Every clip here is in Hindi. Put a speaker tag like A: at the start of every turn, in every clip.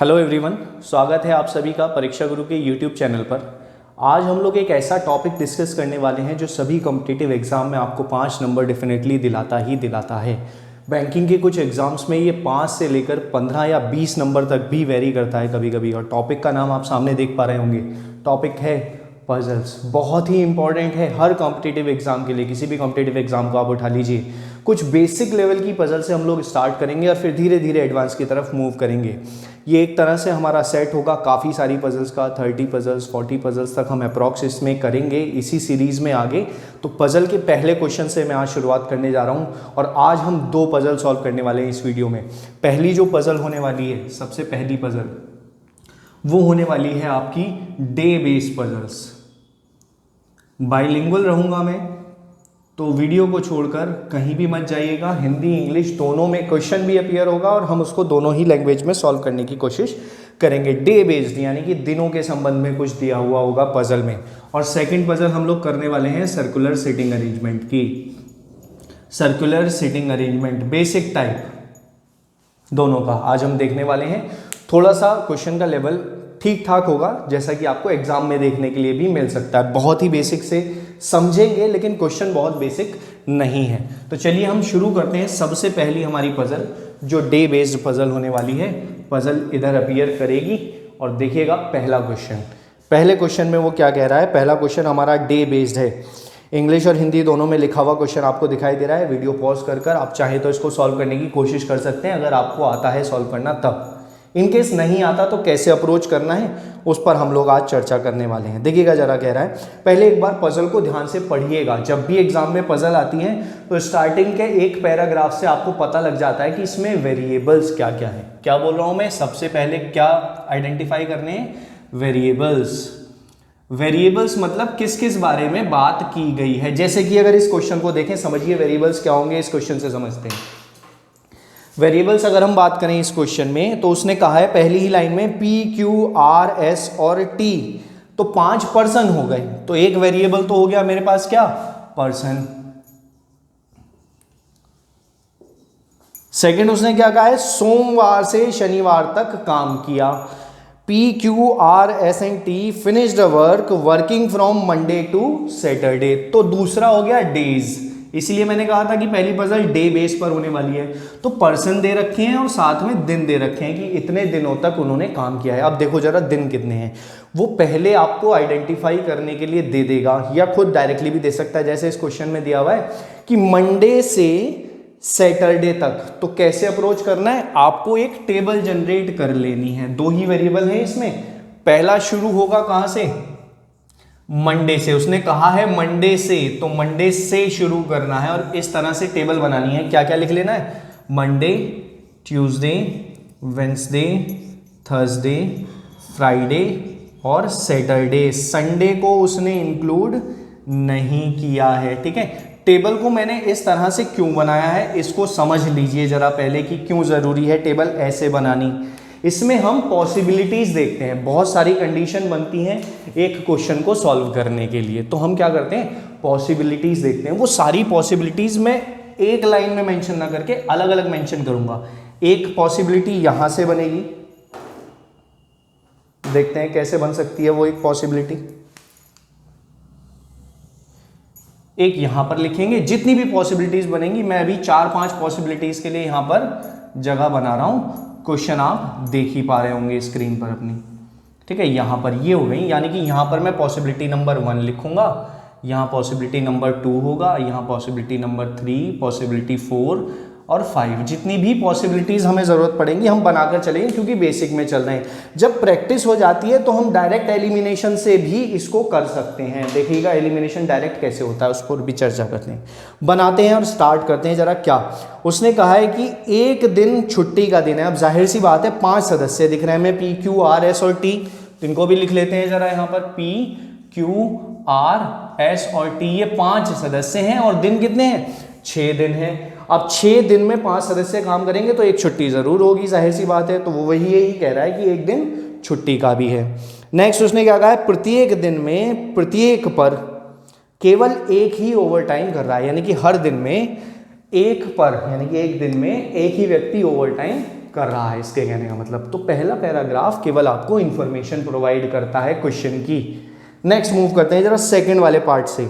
A: हेलो एवरीवन, स्वागत है आप सभी का परीक्षा गुरु के यूट्यूब चैनल पर। आज हम लोग एक ऐसा टॉपिक डिस्कस करने वाले हैं जो सभी कॉम्पिटिटिव एग्ज़ाम में आपको 5 नंबर डेफिनेटली दिलाता है। बैंकिंग के कुछ एग्ज़ाम्स में ये 5 से लेकर 15 या 20 नंबर तक भी वेरी करता है कभी कभी। और टॉपिक का नाम आप सामने देख पा रहे होंगे, टॉपिक है पजल्स। बहुत ही इंपॉर्टेंट है हर कॉम्पिटिटिव एग्जाम के लिए। किसी भी कॉम्पिटिटिव एग्जाम को आप उठा लीजिए, कुछ बेसिक लेवल की पजल से हम लोग स्टार्ट करेंगे और फिर धीरे धीरे एडवांस की तरफ मूव करेंगे। ये एक तरह से हमारा सेट होगा काफ़ी सारी पजल्स का, 30 पजल्स 40 पजल्स तक हम अप्रॉक्स इसमें करेंगे इसी सीरीज़ में आगे। तो पजल के पहले क्वेश्चन से मैं आज शुरुआत करने जा रहा हूँ और आज हम 2 पजल सॉल्व करने वाले हैं इस वीडियो में। पहली जो पजल होने वाली है, सबसे पहली पजल वो होने वाली है आपकी डे बेस्ड पजल्स। बाइलिंगुअल रहूँगा मैं, तो वीडियो को छोड़कर कहीं भी मत जाइएगा। हिंदी इंग्लिश दोनों में क्वेश्चन भी अपीयर होगा और हम उसको दोनों ही लैंग्वेज में सॉल्व करने की कोशिश करेंगे। डे बेस्ड यानी कि दिनों के संबंध में कुछ दिया हुआ होगा पजल में। और सेकंड पजल हम लोग करने वाले हैं सर्कुलर सीटिंग अरेंजमेंट की। Circular seating arrangement basic type दोनों का आज हम देखने वाले हैं। थोड़ा सा क्वेश्चन का लेवल ठीक ठाक होगा, जैसा कि आपको एग्जाम में देखने के लिए भी मिल सकता है। बहुत ही बेसिक से समझेंगे लेकिन क्वेश्चन बहुत बेसिक नहीं है। तो चलिए हम शुरू करते हैं। सबसे पहली हमारी पजल जो डे बेस्ड पजल होने वाली है, पजल इधर अपीयर करेगी और देखिएगा पहला क्वेश्चन। पहले क्वेश्चन में वो क्या कह रहा है? पहला क्वेश्चन हमारा डे बेस्ड है। इंग्लिश और हिंदी दोनों में लिखा हुआ क्वेश्चन आपको दिखाई दे रहा है। वीडियो पॉज कर आप चाहे तो इसको सॉल्व करने की कोशिश कर सकते हैं, अगर आपको आता है सॉल्व करना तब। इनकेस नहीं आता तो कैसे अप्रोच करना है उस पर हम लोग आज चर्चा करने वाले हैं। देखिएगा जरा, कह रहा है पहले एक बार पजल को ध्यान से पढ़िएगा। जब भी एग्जाम में पजल आती है तो स्टार्टिंग के एक पैराग्राफ से आपको पता लग जाता है कि इसमें वेरिएबल्स क्या क्या है। क्या बोल रहा हूं मैं? सबसे पहले क्या आइडेंटिफाई करने हैं? वेरिएबल्स। वेरिएबल्स मतलब किस किस बारे में बात की गई है। जैसे कि अगर इस क्वेश्चन को देखें, समझिए वेरिएबल्स क्या होंगे, इस क्वेश्चन से समझते हैं। वेरिएबल्स अगर हम बात करें इस क्वेश्चन में, तो उसने कहा है पहली ही लाइन में P, Q, R, S और T, तो 5 पर्सन हो गए। तो एक वेरिएबल तो हो गया मेरे पास क्या? पर्सन। सेकंड उसने क्या कहा है? सोमवार से शनिवार तक काम किया। P, Q, R, S and T finished work working from Monday to Saturday. तो दूसरा हो गया डेज। इसलिए मैंने कहा था कि पहली पजल डे बेस पर होने वाली है। तो पर्सन दे रखे हैं और साथ में दिन दे रखे हैं कि इतने दिनों तक उन्होंने काम किया है। अब देखो जरा दिन कितने हैं, वो पहले आपको आइडेंटिफाई करने के लिए दे देगा या खुद डायरेक्टली भी दे सकता है। जैसे इस क्वेश्चन में दिया हुआ है कि मंडे से सैटरडे तक, तो कैसे अप्रोच करना है? आपको एक टेबल जनरेट कर लेनी है। 2 ही वेरिएबल है इसमें। पहला शुरू होगा कहां से? मंडे से। उसने कहा है मंडे से, तो मंडे से शुरू करना है और इस तरह से टेबल बनानी है। क्या क्या लिख लेना है? Monday, Tuesday, Wednesday, Thursday, Friday और सैटरडे। संडे को उसने इंक्लूड नहीं किया है। ठीक है, टेबल को मैंने इस तरह से क्यों बनाया है इसको समझ लीजिए जरा पहले कि क्यों जरूरी है टेबल ऐसे बनानी। इसमें हम पॉसिबिलिटीज देखते हैं, बहुत सारी कंडीशन बनती हैं एक क्वेश्चन को सॉल्व करने के लिए। तो हम क्या करते हैं? पॉसिबिलिटीज देखते हैं। वो सारी पॉसिबिलिटीज मैं एक लाइन में मेंशन ना करके अलग अलग मेंशन करूंगा। एक पॉसिबिलिटी यहां से बनेगी, देखते हैं कैसे बन सकती है वो एक पॉसिबिलिटी। एक यहां पर लिखेंगे। जितनी भी पॉसिबिलिटीज बनेंगी, मैं अभी 4-5 पॉसिबिलिटीज के लिए यहां पर जगह बना रहा हूं। क्वेश्चन आप देख ही पा रहे होंगे स्क्रीन पर अपनी। ठीक है, यहां पर ये हो गई, यानी कि यहां पर मैं पॉसिबिलिटी नंबर 1 लिखूंगा, यहां पॉसिबिलिटी नंबर 2 होगा, यहां पॉसिबिलिटी नंबर 3, पॉसिबिलिटी 4 और 5। जितनी भी पॉसिबिलिटीज हमें जरूरत पड़ेगी हम बनाकर चलेंगे, क्योंकि बेसिक में चल रहे हैं। जब प्रैक्टिस हो जाती है तो हम डायरेक्ट एलिमिनेशन से भी इसको कर सकते हैं। देखिएगा एलिमिनेशन डायरेक्ट कैसे होता है उस पर भी चर्चा करते हैं। बनाते हैं और स्टार्ट करते हैं जरा। क्या उसने कहा है कि एक दिन छुट्टी का दिन है। अब जाहिर सी बात है 5 सदस्य दिख रहे हैं हमें, P, Q, R, S और T। तो इनको भी लिख लेते हैं जरा यहाँ पर। P, Q, R, S और T ये 5 सदस्य हैं और दिन कितने हैं? 6 दिन हैं। अब 6 दिन में 5 सदस्य काम करेंगे तो एक छुट्टी जरूर होगी, जाहिर सी बात है। तो वो वही यही कह रहा है कि एक दिन छुट्टी का भी है। नेक्स्ट उसने क्या कहा है? प्रत्येक दिन में प्रत्येक पर केवल एक ही ओवर टाइम कर रहा है, यानी कि हर दिन में एक पर, यानी कि एक दिन में एक ही व्यक्ति ओवर टाइम कर रहा है, इसके कहने का मतलब। तो पहला पैराग्राफ केवल आपको इंफॉर्मेशन प्रोवाइड करता है क्वेश्चन की। नेक्स्ट मूव करते हैं जरा सेकंड वाले पार्ट से।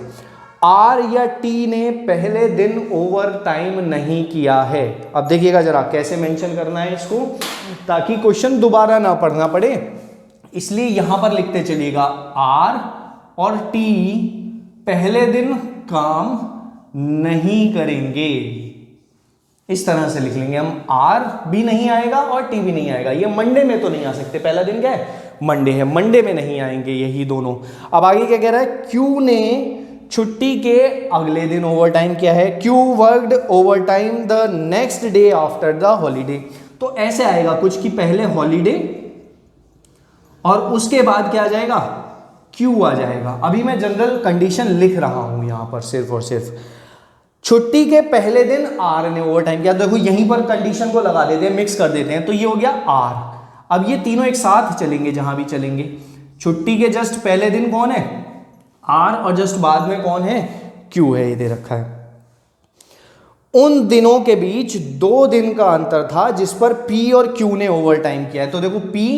A: आर या टी ने पहले दिन ओवर टाइम नहीं किया है। अब देखिएगा जरा कैसे मेंशन करना है इसको, ताकि क्वेश्चन दोबारा ना पढ़ना पड़े, इसलिए यहां पर लिखते चलिएगा आर और टी पहले दिन काम नहीं करेंगे। इस तरह से लिख लेंगे हम, आर भी नहीं आएगा और टी भी नहीं आएगा। ये मंडे में तो नहीं आ सकते, पहला दिन क्या है, मंडे है, मंडे में नहीं आएंगे यही दोनों। अब आगे क्या कह रहा है, क्यू ने छुट्टी के अगले दिन ओवर टाइम किया है। Q worked over time the next day after the holiday. तो ऐसे आएगा कुछ कि पहले हॉलीडे और उसके बाद क्या आ जाएगा, क्यू आ जाएगा। अभी मैं जनरल कंडीशन लिख रहा हूं यहां पर सिर्फ और सिर्फ। छुट्टी के पहले दिन आर ने ओवर टाइम किया। देखो यहीं पर कंडीशन को लगा देते हैं, मिक्स कर देते हैं, तो ये हो गया आर। अब ये तीनों एक साथ चलेंगे जहां भी चलेंगे। छुट्टी के जस्ट पहले दिन कौन है, आर, और जस्ट बाद में कौन है, क्यू है, ये दे रखा है। उन दिनों के बीच 2 दिन का अंतर था जिस पर पी और क्यू ने ओवर टाइम किया है। तो देखो पी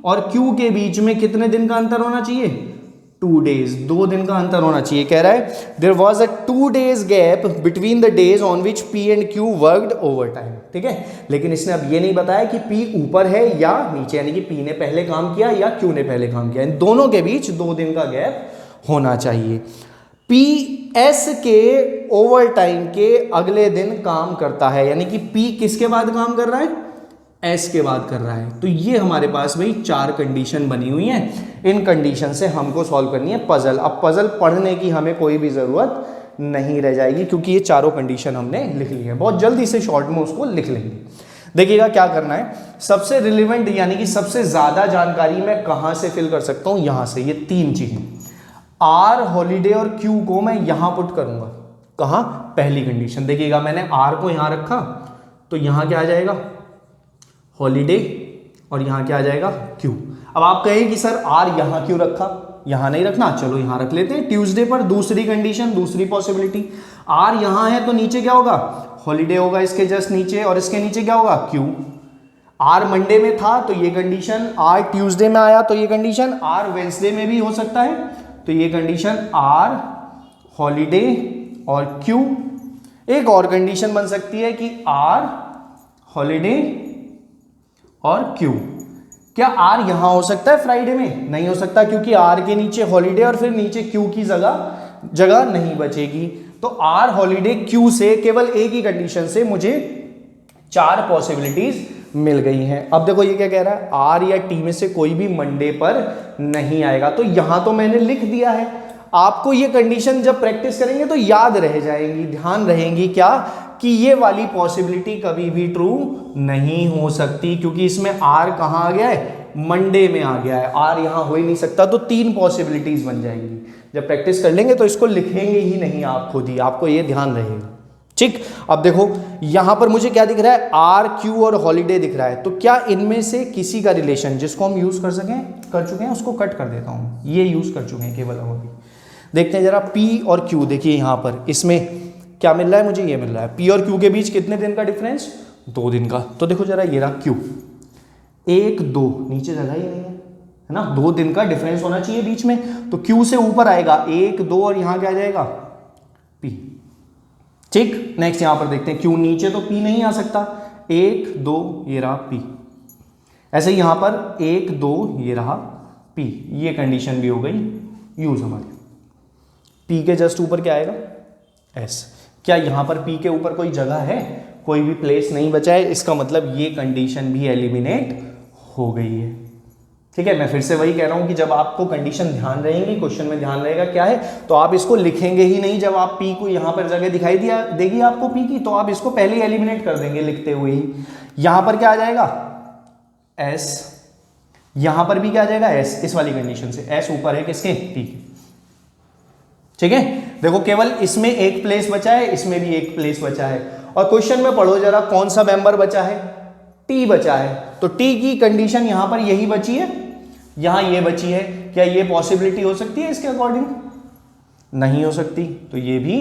A: और क्यू के बीच में कितने दिन का अंतर होना चाहिए, 2 days, 2 दिन का अंतर होना चाहिए। कह रहा है there was a 2 days gap between the days on which P and Q worked over time. ठीक है, लेकिन इसने अब ये नहीं बताया कि पी ऊपर है या नीचे, यानी कि पी ने पहले काम किया या क्यू ने पहले काम किया। इन दोनों के बीच 2 दिन का गैप होना चाहिए। पी एस के ओवर टाइम के अगले दिन काम करता है, यानी कि पी किसके बाद काम कर रहा है, एस के बाद कर रहा है। तो ये हमारे पास भाई 4 कंडीशन बनी हुई हैं। इन कंडीशन से हमको सॉल्व करनी है पजल। अब पजल पढ़ने की हमें कोई भी जरूरत नहीं रह जाएगी, क्योंकि ये चारों कंडीशन हमने लिख ली है। बहुत जल्दी से शॉर्ट में उसको लिख लेंगे। देखिएगा क्या करना है, सबसे रिलेवेंट यानी कि सबसे ज्यादा जानकारी मैं कहां से फिल कर सकता हूं, यहां से। ये 3 चीजें, आर, हॉलीडे और क्यू को मैं यहां पुट करूंगा। कहां, पहली कंडीशन। देखिएगा मैंने आर को यहां रखा, तो यहां क्या आ जाएगा, हॉलीडे, और यहां क्या आ जाएगा, क्यू। अब आप कहें कि सर आर यहां क्यों रखा, यहां नहीं रखना, चलो यहां रख लेते हैं। ट्यूसडे पर दूसरी कंडीशन, दूसरी पॉसिबिलिटी, आर यहां है तो नीचे क्या होगा, हॉलीडे होगा इसके जस्ट नीचे, और इसके नीचे क्या होगा, क्यू। आर मंडे में था तो ये कंडीशन, आर ट्यूसडे में आया तो ये कंडीशन, आर वेंसडे में भी हो सकता है तो ये कंडीशन, आर, हॉलीडे और क्यू। एक और कंडीशन बन सकती है कि आर, हॉलीडे और क्यू। क्या आर यहां हो सकता है फ्राइडे में, नहीं हो सकता, क्योंकि आर के नीचे हॉलीडे और फिर नीचे क्यू की जगह नहीं बचेगी। तो आर, हॉलीडे, क्यू से केवल एक ही कंडीशन से मुझे 4 पॉसिबिलिटीज मिल गई हैं। अब देखो ये क्या कह रहा है, आर या टी में से कोई भी मंडे पर नहीं आएगा। तो यहां तो मैंने लिख दिया है, आपको ये कंडीशन जब प्रैक्टिस करेंगे तो याद रह जाएंगी, ध्यान रहेंगी क्या, कि ये वाली पॉसिबिलिटी कभी भी ट्रू नहीं हो सकती, क्योंकि इसमें आर कहां आ गया है, मंडे में आ गया है, आर यहां हो ही नहीं सकता। तो 3 पॉसिबिलिटीज बन जाएंगी। जब प्रैक्टिस कर लेंगे तो इसको लिखेंगे ही नहीं आप खुद ही, आपको ये ध्यान रहेगा। ठीक, अब देखो यहां पर मुझे क्या दिख रहा है, आर, क्यू और हॉलीडे दिख रहा है। तो क्या इनमें से किसी का रिलेशन जिसको हम यूज कर चुके हैं उसको कट कर देता हूं, ये यूज कर चुके हैं केवल हम अभी। देखते हैं जरा पी और क्यू। देखिए यहां पर इसमें क्या मिल रहा है मुझे, ये मिल रहा है पी और क्यू के बीच कितने दिन का डिफरेंस, 2 दिन का। तो देखो जरा ये रहा क्यू, 1 2, नीचे जगह ही नहीं है ना, 2 दिन का डिफरेंस होना चाहिए बीच में। तो क्यू से ऊपर आएगा 1 2 और यहां क्या आ जाएगा, पी। ठीक, नेक्स्ट यहां पर देखते हैं, क्यू नीचे तो पी नहीं आ सकता, 1 2 ये रहा पी। ऐसे ही यहां पर 1 2 ये रहा पी। ये कंडीशन भी हो गई यूज हमारी। पी के जस्ट ऊपर क्या आएगा, एस। क्या यहां पर पी के ऊपर कोई जगह है, कोई भी प्लेस नहीं बचा है, इसका मतलब ये कंडीशन भी एलिमिनेट हो गई है। ठीक है, मैं फिर से वही कह रहा हूं कि जब आपको कंडीशन ध्यान रहेगी, क्वेश्चन में ध्यान रहेगा क्या है, तो आप इसको लिखेंगे ही नहीं। जब आप पी को यहां पर जगह दिखाई देगी आपको पी की, तो आप इसको पहले ही एलिमिनेट कर देंगे लिखते हुए ही। यहां पर क्या आ जाएगा, एस, यहां पर भी क्या आ जाएगा, एस, इस वाली कंडीशन से। एस ऊपर है किसके, पी के। ठीक है, देखो केवल इसमें एक प्लेस बचा है, इसमें भी एक प्लेस बचा है। और क्वेश्चन में पढ़ो जरा, कौन सा मेंबर बचा है, टी बचा है। तो टी की कंडीशन यहां पर यही बची है, यहां ये बची है। क्या ये पॉसिबिलिटी हो सकती है इसके अकॉर्डिंग, नहीं हो सकती, तो ये भी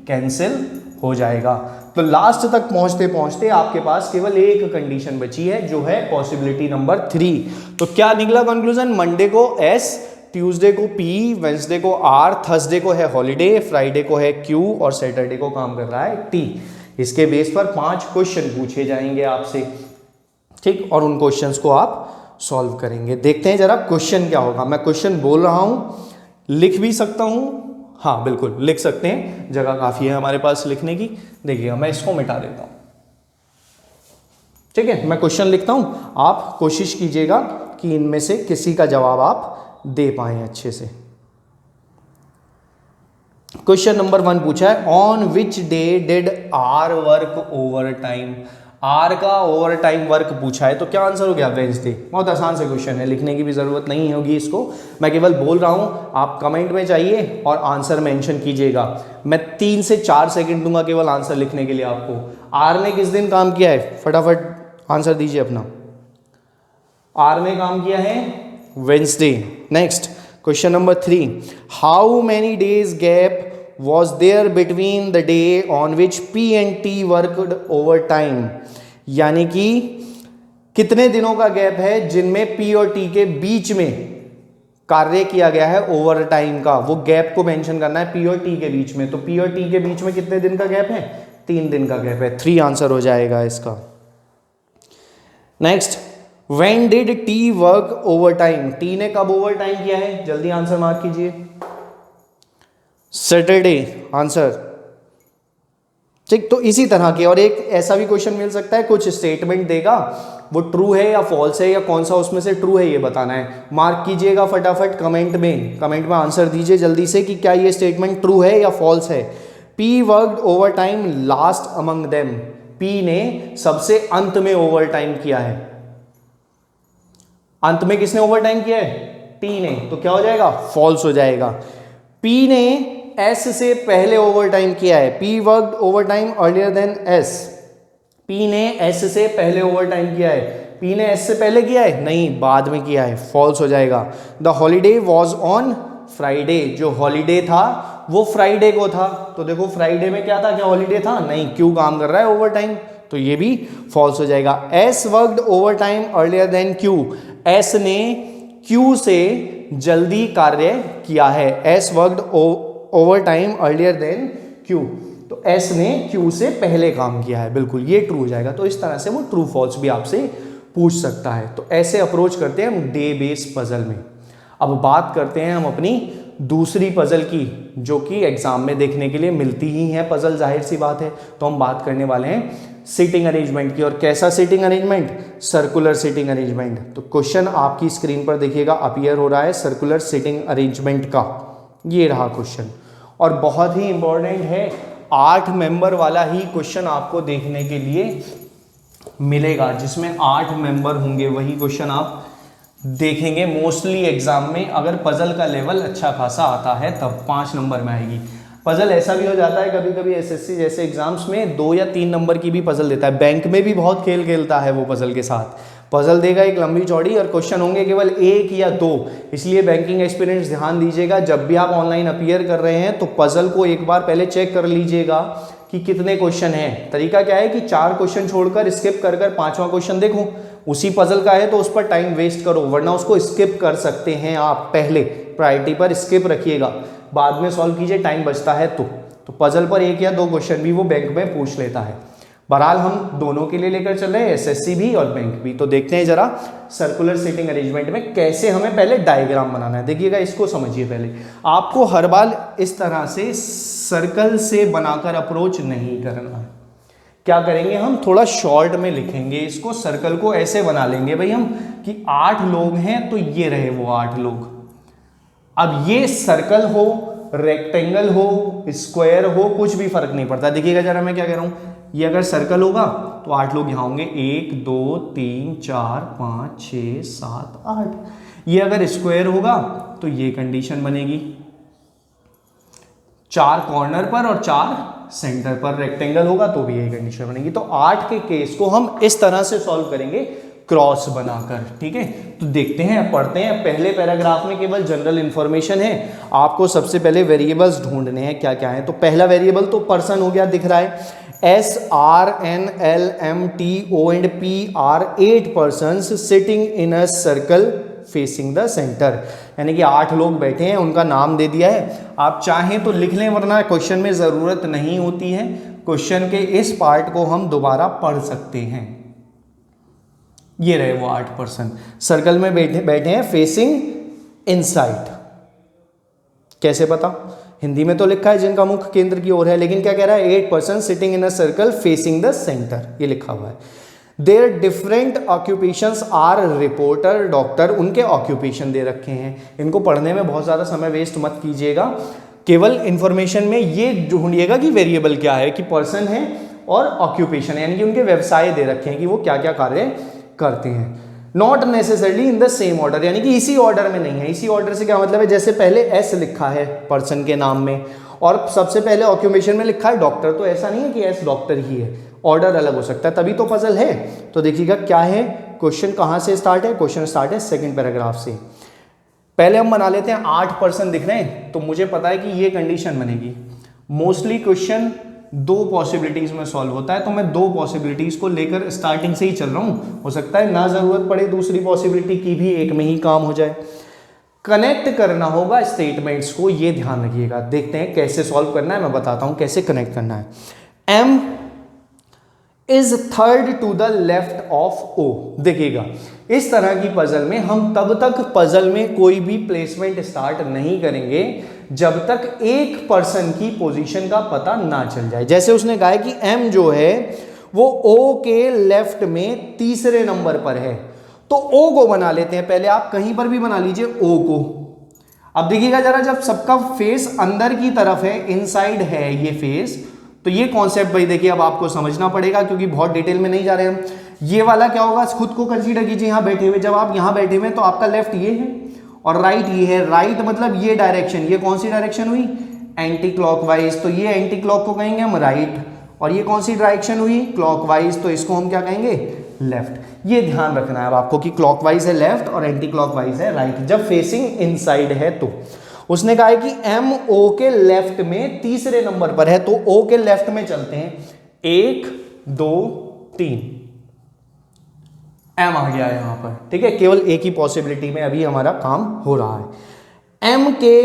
A: कैंसिल हो जाएगा। तो लास्ट तक पहुंचते पहुंचते आपके पास केवल एक कंडीशन बची है, जो है पॉसिबिलिटी नंबर 3। तो क्या निकला कंक्लूजन? मंडे को एस, ट्यूसडे को पी, वेंसडे को आर, थर्सडे को है हॉलीडे, फ्राइडे को है क्यू और सैटरडे को काम कर रहा है टी। इसके बेस पर 5 क्वेश्चन पूछे जाएंगे आपसे, ठीक, और उन क्वेश्चंस को आप सॉल्व करेंगे। देखते हैं जरा क्वेश्चन क्या होगा। मैं क्वेश्चन बोल रहा हूं, लिख भी सकता हूं, हाँ बिल्कुल लिख सकते हैं, जगह काफी है हमारे पास लिखने की। देखिएगा मैं इसको मिटा देता हूं, ठीक है। मैं क्वेश्चन लिखता हूं, आप कोशिश कीजिएगा कि इनमें से किसी का जवाब आप दे पाए अच्छे से। क्वेश्चन नंबर 1 पूछा है, on which day did R work over time. R का ओवर टाइम वर्क पूछा है, तो क्या आंसर हो गया? वेंसडे। बहुत आसान से क्वेश्चन है, लिखने की भी जरूरत नहीं होगी इसको, मैं केवल बोल रहा हूं, आप कमेंट में जाइए और आंसर मेंशन कीजिएगा। मैं 3 से 4 सेकंड दूंगा केवल आंसर लिखने के लिए आपको। आर ने किस दिन काम किया है? फटाफट आंसर दीजिए अपना। आर ने काम किया है Wednesday. Next question number 3, how many days gap was there between the day on which P and T worked overtime। यानी कि कितने दिनों का गैप है जिनमें P और T के बीच में कार्य किया गया है ओवर टाइम का, वो गैप को मेंशन करना है P और T के बीच में। तो P और T के बीच में कितने दिन का गैप है? 3 दिन का गैप है। 3 आंसर हो जाएगा इसका। Next, when did T work over time. T ने कब ओवर टाइम किया है? जल्दी आंसर मार्क कीजिए। सैटरडे आंसर, ठीक। तो इसी तरह के और एक ऐसा भी क्वेश्चन मिल सकता है, कुछ स्टेटमेंट देगा, वो ट्रू है या फॉल्स है या कौन सा उसमें से ट्रू है ये बताना है। मार्क कीजिएगा फटाफट कमेंट में आंसर दीजिए जल्दी से कि क्या ये स्टेटमेंट ट्रू है या फॉल्स है। P worked over time last among them. P ने सबसे अंत में ओवर टाइम किया है। अंत में किसने ओवर टाइम किया है? टी ने। तो क्या हो जाएगा? फॉल्स हो जाएगा। पी ने एस से पहले ओवर टाइम किया है। P worked over time earlier than S. P ने एस से पहले ओवर टाइम किया है। पी ने एस से पहले किया है? नहीं, बाद में किया है। फॉल्स हो जाएगा। The holiday was on Friday. जो हॉलीडे था वो फ्राइडे को था। तो देखो फ्राइडे में क्या था? क्या हॉलीडे था? नहीं। क्यू काम कर रहा है ओवर टाइम, तो ये भी फॉल्स हो जाएगा। S worked over time earlier than Q. S ने क्यू से जल्दी कार्य किया है। S worked over time earlier than Q. तो एस ने क्यू से पहले काम किया है, बिल्कुल ये ट्रू हो जाएगा। तो इस तरह से वो ट्रू फॉल्स भी आपसे पूछ सकता है। तो ऐसे अप्रोच करते हैं हम डे बेस्ड पजल में। अब बात करते हैं हम अपनी दूसरी पजल की, जो कि एग्जाम में देखने के लिए मिलती ही है पजल, जाहिर सी बात है। तो हम बात करने वाले हैं सीटिंग अरेंजमेंट की। और कैसा seating arrangement? Circular seating arrangement. तो क्वेश्चन आपकी स्क्रीन पर देखिएगा, अपीयर हो रहा है सर्कुलर सीटिंग अरेंजमेंट का। ये रहा क्वेश्चन, और बहुत ही इंपॉर्टेंट है। 8 मेंबर वाला ही क्वेश्चन आपको देखने के लिए मिलेगा, जिसमें 8 मेंबर होंगे। वही क्वेश्चन आप देखेंगे मोस्टली एग्जाम में। अगर पजल का लेवल अच्छा खासा आता है तब 5 नंबर में आएगी। पजल ऐसा भी हो जाता है कभी कभी एसएससी जैसे एग्जाम्स में 2 या 3 नंबर की भी पजल देता है। बैंक में भी बहुत खेल खेलता है वो पजल के साथ। पजल देगा एक लंबी चौड़ी और क्वेश्चन होंगे केवल 1 या 2। इसलिए बैंकिंग एक्सपीरियंस ध्यान दीजिएगा, जब भी आप ऑनलाइन अपीयर कर रहे हैं तो पजल को एक बार पहले चेक कर लीजिएगा कि कितने क्वेश्चन हैं। तरीका क्या है कि 4 क्वेश्चन छोड़कर स्किप कर 5वां क्वेश्चन देखो। उसी पजल का है तो उस पर टाइम वेस्ट करो, वरना उसको स्किप कर सकते हैं आप। पहले प्रायोरिटी पर स्किप रखिएगा, बाद में सॉल्व कीजिए, टाइम बचता है तो पजल पर 1 या 2 क्वेश्चन भी वो बैंक में पूछ लेता है। बहरहाल हम दोनों के लिए लेकर चल रहे हैं, एसएससी भी और बैंक भी। तो देखते हैं जरा सर्कुलर सीटिंग अरेंजमेंट में कैसे हमें पहले डायग्राम बनाना है। देखिएगा, इसको समझिए। पहले आपको हर बार इस तरह से सर्कल से बनाकर अप्रोच नहीं करना है। क्या करेंगे हम? थोड़ा शॉर्ट में लिखेंगे इसको। सर्कल को ऐसे बना लेंगे भाई हम कि 8 लोग हैं, तो ये रहे वो 8 लोग। अब ये सर्कल हो, रेक्टेंगल हो, स्क्वायर हो, कुछ भी फर्क नहीं पड़ता। देखिएगा जरा मैं क्या कह रहा हूं। ये अगर सर्कल होगा तो 8 लोग यहां होंगे, 1 2 3 4 5 6 7 8। ये अगर स्क्वायर होगा तो ये कंडीशन बनेगी, 4 कॉर्नर पर और 4 सेंटर पर। रेक्टेंगल होगा तो भी यही कंडीशन बनेगी। तो 8 के केस को हम इस तरह से सॉल्व करेंगे क्रॉस बनाकर। ठीक है, तो देखते हैं, पढ़ते हैं। पहले पैराग्राफ में केवल जनरल इंफॉर्मेशन है, आपको सबसे पहले वेरिएबल्स ढूंढने हैं क्या क्या है। तो पहला वेरिएबल तो पर्सन हो गया, दिख रहा है SRNLMTOP are 8 persons sitting in a circle facing the center, यानी कि 8 लोग बैठे हैं, उनका नाम दे दिया है। आप चाहें तो लिख लें, वरना क्वेश्चन में ज़रूरत नहीं होती है। क्वेश्चन के इस पार्ट को हम दोबारा पढ़ सकते हैं। ये रहे वो 8 पर्सन सर्कल में बैठे हैं, फेसिंग इनसाइड। कैसे पता? हिंदी में तो लिखा है जिनका मुख केंद्र की ओर है, लेकिन क्या कह रहा है? 8 person sitting in a circle facing the centre, ये लिखा हुआ है। There different occupations are reporter, doctor, उनके ऑक्यूपेशन दे रखे हैं। इनको पढ़ने में बहुत ज़्यादा समय वेस्ट मत कीजिएगा, केवल इंफॉर्मेशन में ये ढूंढिएगा कि वेरिएबल क्या है, कि पर्सन है और ऑक्यूपेशन है, यानी कि उनके व्यवसाय दे रखे हैं कि वो क्या क्या कार्य करते हैं। Not necessarily in the same order, यानी कि इसी ऑर्डर में नहीं है। इसी ऑर्डर से क्या मतलब है? जैसे पहले एस लिखा है पर्सन के नाम में और सबसे पहले ऑक्यूपेशन में लिखा है डॉक्टर, तो ऐसा नहीं है कि एस डॉक्टर ही है, ऑर्डर अलग हो सकता है, तभी तो पजल है। तो देखिएगा क्या है, क्वेश्चन कहाँ से स्टार्ट है? क्वेश्चन स्टार्ट है सेकंड पैराग्राफ से। पहले हम बना लेते हैं, 8 पर्सन दिख रहे हैं, तो मुझे पता है कि ये कंडीशन बनेगी। मोस्टली क्वेश्चन 2 पॉसिबिलिटीज में सॉल्व होता है, तो मैं 2 पॉसिबिलिटीज को लेकर स्टार्टिंग से ही चल रहा हूं। हो सकता है ना जरूरत पड़े दूसरी पॉसिबिलिटी की भी, एक में ही काम हो जाए। कनेक्ट करना होगा स्टेटमेंट्स को, ये ध्यान रखिएगा। देखते हैं कैसे सॉल्व करना है, मैं बताता हूं कैसे कनेक्ट करना है। M is third to the left of O. देखिएगा, इस तरह की पजल में हम तब तक पजल में कोई भी प्लेसमेंट स्टार्ट नहीं करेंगे जब तक एक पर्सन की पोजीशन का पता ना चल जाए। जैसे उसने कहा है कि एम जो है वो ओ के लेफ्ट में तीसरे नंबर पर है, तो ओ को बना लेते हैं पहले। आप कहीं पर भी बना लीजिए ओ को। अब देखिएगा जरा, जब सबका फेस अंदर की तरफ है, इनसाइड है ये फेस, तो ये कॉन्सेप्ट भाई देखिए अब आपको समझना पड़ेगा, क्योंकि बहुत डिटेल में नहीं जा रहे हम। ये वाला क्या होगा, खुद को कंसीडर कीजिए यहाँ बैठे हुए। जब आप यहाँ बैठे हुए तो आपका लेफ्ट ये है और राइट ये है। राइट मतलब ये डायरेक्शन, ये कौन सी डायरेक्शन हुई? एंटी क्लॉकवाइज, तो ये एंटी क्लॉक को कहेंगे हम राइट। और ये कौन सी डायरेक्शन हुई? क्लॉकवाइज, तो इसको हम क्या कहेंगे? लेफ्ट। ये ध्यान रखना है अब आपको कि क्लॉकवाइज है लेफ्ट और एंटी क्लॉकवाइज है राइट, जब फेसिंग इनसाइड है। तो उसने कहा है कि एम ओ के लेफ्ट में तीसरे नंबर पर है, तो ओ के लेफ्ट में चलते हैं। 1 2 3 एम आ गया है यहां पर। ठीक है, केवल एक ही पॉसिबिलिटी में अभी हमारा काम हो रहा है। एम के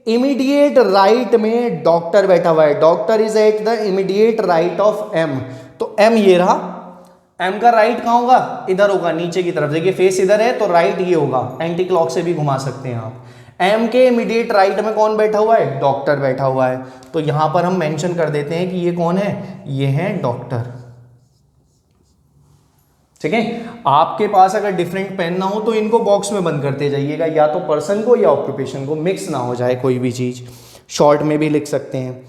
A: इमीडिएट राइट में डॉक्टर बैठा हुआ है। Doctor is at the immediate right of M, तो एम ये रहा। एम का राइट कहां होगा? इधर होगा, नीचे की तरफ। देखिए फेस इधर है तो राइट ये होगा, एंटी क्लॉक से भी घुमा सकते हैं आप। एम के इमीडिएट राइट में कौन बैठा हुआ है? डॉक्टर बैठा हुआ है, तो यहां पर हम मेंशन कर देते हैं कि ये कौन है? ये है डॉक्टर। ठीक है, आपके पास अगर डिफरेंट पेन ना हो तो इनको बॉक्स में बंद करते जाइएगा, या तो पर्सन को या ऑक्यूपेशन को, मिक्स ना हो जाए कोई भी चीज। शॉर्ट में भी लिख सकते हैं।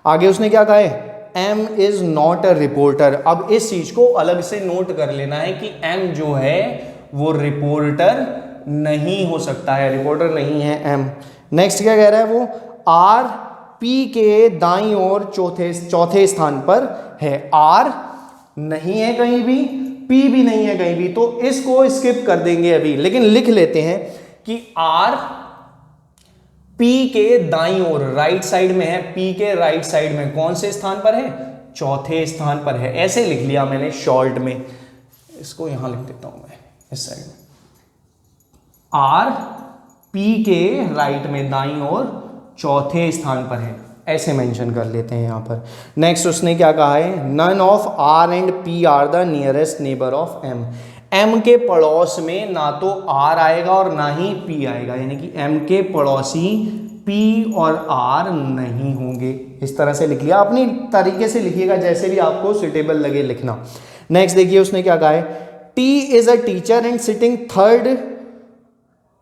A: आगे उसने क्या कहा है? M is not a reporter. अब इस चीज को अलग से नोट कर लेना है कि एम जो है वो रिपोर्टर नहीं हो सकता है, रिपोर्टर नहीं है एम। नेक्स्ट क्या कह रहा है वो? आर पी के दाईं ओर चौथे स्थान पर है। आर नहीं है कहीं भी, पी भी नहीं है कहीं भी, तो इसको स्किप कर देंगे अभी, लेकिन लिख लेते हैं कि आर पी के दाईं ओर राइट साइड में है। पी के राइट साइड में कौन से स्थान पर है? चौथे स्थान पर है। ऐसे लिख लिया मैंने शॉर्ट में, इसको यहां लिख देता हूं मैं इस साइड में। आर पी के राइट में दाईं ओर चौथे स्थान पर है, ऐसे मेंशन कर लेते हैं यहां पर। नेक्स्ट उसने क्या कहा है? None of R and P are the nearest neighbour of M. M के पड़ोस में ना तो आर आएगा और ना ही पी आएगा, यानी कि एम के पड़ोसी पी और आर नहीं होंगे। इस तरह से लिख लिया, अपनी तरीके से लिखिएगा जैसे भी आपको सुटेबल लगे लिखना। नेक्स्ट देखिए उसने क्या कहा है? T is a teacher and sitting third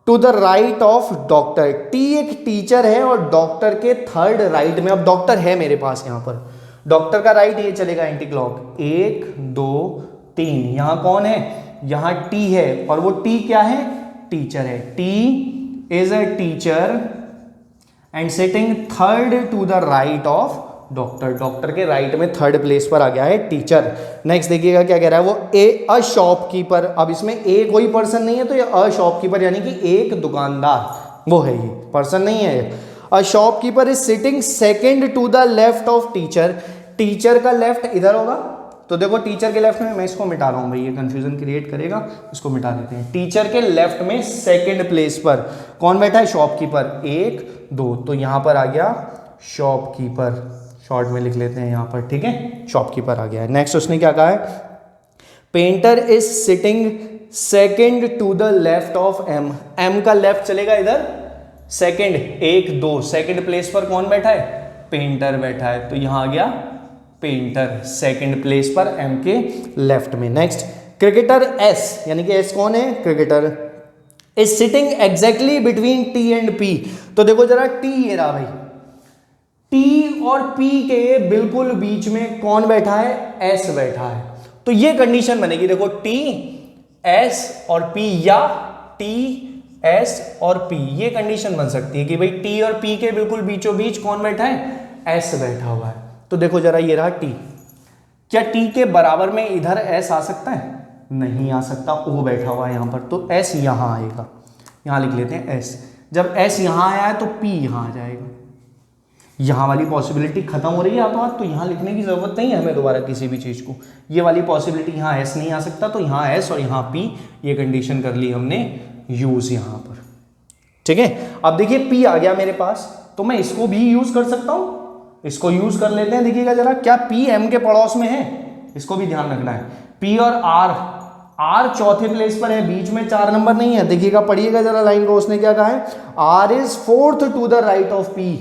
A: to the right of doctor. T एक टीचर है और डॉक्टर के थर्ड राइट में। अब डॉक्टर है मेरे पास यहाँ पर, डॉक्टर का राइट ये चलेगा एंटी क्लॉक। 1 2 3, यहाँ कौन है? यहाँ टी है, और वो टी क्या है? टीचर है। T is a teacher and sitting third to the right of doctor, doctor के राइट में थर्ड प्लेस पर आ गया है टीचर। नेक्स्ट देखिएगा क्या कह रहा है वो, अ शॉपकीपर। अब इसमें ए कोई पर्सन नहीं है तो ये अ शॉपकीपर यानी कि एक दुकानदार वो है, ये पर्सन नहीं है। A shopkeeper is sitting second to the left of teacher. Teacher का लेफ्ट इधर होगा, तो देखो टीचर के लेफ्ट में, मैं इसको मिटा रहा हूं भाई, ये कंफ्यूजन क्रिएट करेगा, इसको मिटा देते हैं। टीचर के लेफ्ट में सेकंड प्लेस पर कौन बैठा है, शॉपकीपर, 1 2, तो यहां पर आ गया शॉपकीपर, शॉर्ट में लिख लेते हैं यहां पर, ठीक है, शॉपकीपर आ गया है। नेक्स्ट उसने क्या कहा है, painter is sitting second to the left of M. M का लेफ्ट चलेगा इधर, सेकंड 1 2, सेकंड प्लेस पर कौन बैठा है, पेंटर बैठा है, तो यहां आ गया पेंटर सेकंड प्लेस पर एम के लेफ्ट में। नेक्स्ट क्रिकेटर एस, यानी कि एस कौन है, cricketer, is sitting exactly between T and P. तो देखो जरा टी ये रहा भाई, टी और पी के बिल्कुल बीच में कौन बैठा है, एस बैठा है। तो ये कंडीशन बनेगी, देखो टी एस और पी या टी एस और पी, ये कंडीशन बन सकती है कि भाई टी और पी के बिल्कुल बीचों बीच कौन बैठा है, एस बैठा हुआ है। तो देखो जरा ये रहा टी, क्या टी के बराबर में इधर एस आ सकता है, नहीं आ सकता, ओ बैठा हुआ है यहां पर, तो एस यहां आएगा, यहां लिख लेते हैं एस। जब एस यहां आया है तो पी यहां आ जाएगा, यहां वाली पॉसिबिलिटी खत्म हो रही है हाथों हाथ, तो यहां लिखने की जरूरत नहीं है हमें दोबारा किसी भी चीज को, ये वाली पॉसिबिलिटी, यहां एस नहीं आ सकता तो यहां एस और यहां पी, ये कंडीशन कर ली हमने यूज यहां पर, ठीक है। अब देखिए पी आ गया मेरे पास, तो मैं इसको भी यूज कर सकता हूं, इसको यूज कर लेते हैं। देखिएगा जरा, क्या पी एम के पड़ोस में है, इसको भी ध्यान रखना है। पी और आर, आर चौथे प्लेस पर है, बीच में 4 नंबर नहीं है। देखिएगा पढ़िएगा जरा लाइन को, उसने क्या कहा है, R is fourth to the right of P.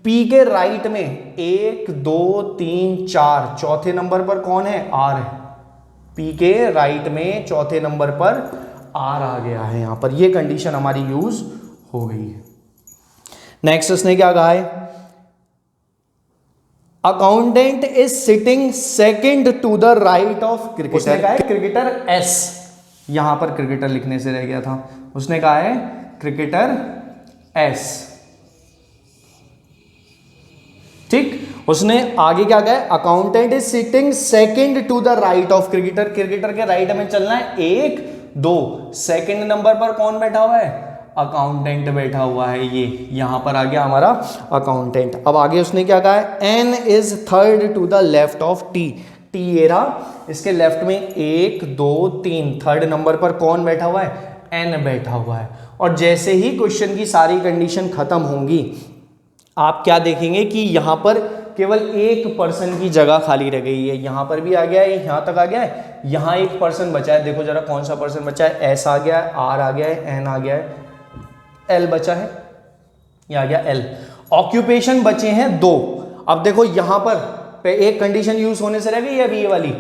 A: P के राइट में 1 2 3 4, चौथे नंबर पर कौन है, आर है। पी के राइट में चौथे नंबर पर आर आ गया है यहां पर, ये कंडीशन हमारी यूज हो गई है। नेक्स्ट उसने क्या कहा है, accountant is sitting second to the right of cricketer. उसने कहा है क्रिकेटर एस, यहां पर क्रिकेटर लिखने से रह गया था, उसने कहा है क्रिकेटर एस, ठीक। उसने आगे क्या कहा है, accountant is sitting second to the right of cricketer. Cricketer के राइट में चलना है 1 2, सेकंड नंबर पर कौन बैठा हुआ है, अकाउंटेंट बैठा हुआ है, ये यहां पर आ गया हमारा अकाउंटेंट। अब आगे उसने क्या कहा है, N is third to the left of T. T ये रहा, इसके लेफ्ट में 1 2 3, थर्ड नंबर पर कौन बैठा हुआ है, एन बैठा हुआ है। और जैसे ही क्वेश्चन की सारी कंडीशन खत्म होंगी, आप क्या देखेंगे कि यहां पर केवल एक पर्सन की जगह खाली रह गई है, यहां पर भी आ गया है, यहां तक आ गया है, यहां एक पर्सन बचा है। देखो जरा कौन सा पर्सन बचा है, एस आ गया है, आर आ गया है, एन आ गया है, एल बचा है, ये आ गया एल। ऑक्यूपेशन बचे हैं 2। अब देखो यहां पर एक कंडीशन यूज होने से रह गई है अभी ये वाली,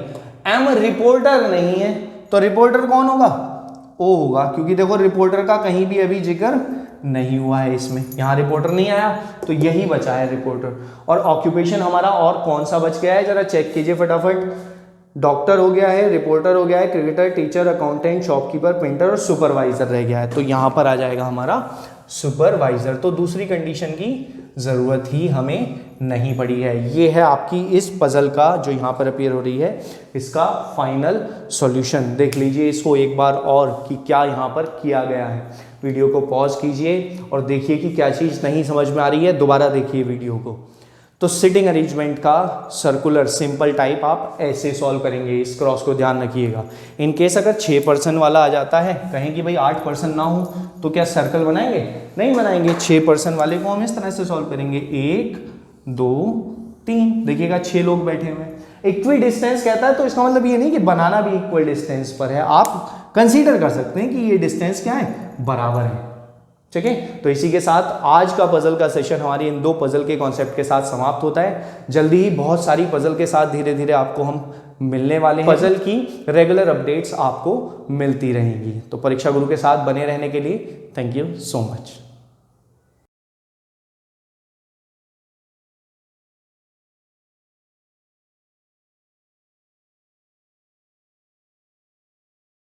A: एम रिपोर्टर नहीं है, तो रिपोर्टर कौन होगा, ओ होगा, क्योंकि देखो रिपोर्टर का कहीं भी अभी जिक्र नहीं हुआ है इसमें, यहां रिपोर्टर नहीं आया, तो यही बचा है रिपोर्टर। और ऑक्यूपेशन हमारा और कौन सा बच गया है, जरा चेक कीजिए फटाफट। डॉक्टर हो गया है, रिपोर्टर हो गया है, cricketer, teacher, accountant, shopkeeper, painter और सुपरवाइजर रह गया है, तो यहां पर आ जाएगा हमारा सुपरवाइजर। तो दूसरी कंडीशन की जरूरत ही हमें नहीं पड़ी है। ये है आपकी इस पजल का जो यहां पर अपीयर हो रही है, इसका फाइनल सॉल्यूशन। देख लीजिए इसको एक बार और कि क्या यहां पर किया गया है। वीडियो को पॉज कीजिए और देखिए कि क्या चीज़ नहीं समझ में आ रही है, दोबारा देखिए वीडियो को। तो सिटिंग अरेंजमेंट का सर्कुलर सिंपल टाइप आप ऐसे सॉल्व करेंगे, इस क्रॉस को ध्यान रखिएगा। इन केस अगर 6 पर्सन वाला आ जाता है, कहें कि भाई 8 पर्सन ना हो, तो क्या सर्कल बनाएंगे, नहीं बनाएंगे। 6 पर्सन वाले को हम इस तरह से सॉल्व करेंगे, 1 2 3, देखिएगा 6 लोग बैठे हुए हैं। इक्वी डिस्टेंस कहता है, तो इसका मतलब ये नहीं कि बनाना भी इक्वल डिस्टेंस पर है, आप कंसीडर कर सकते हैं कि ये डिस्टेंस क्या है, बराबर है, ठीक है। तो इसी के साथ आज का पजल का सेशन हमारी इन 2 पजल के कॉन्सेप्ट के साथ समाप्त होता है। जल्दी ही बहुत सारी पजल के साथ धीरे धीरे आपको हम मिलने वाले हैं। पजल की रेगुलर अपडेट्स आपको मिलती रहेंगी। तो परीक्षा गुरु के साथ बने रहने के लिए थैंक यू सो मच।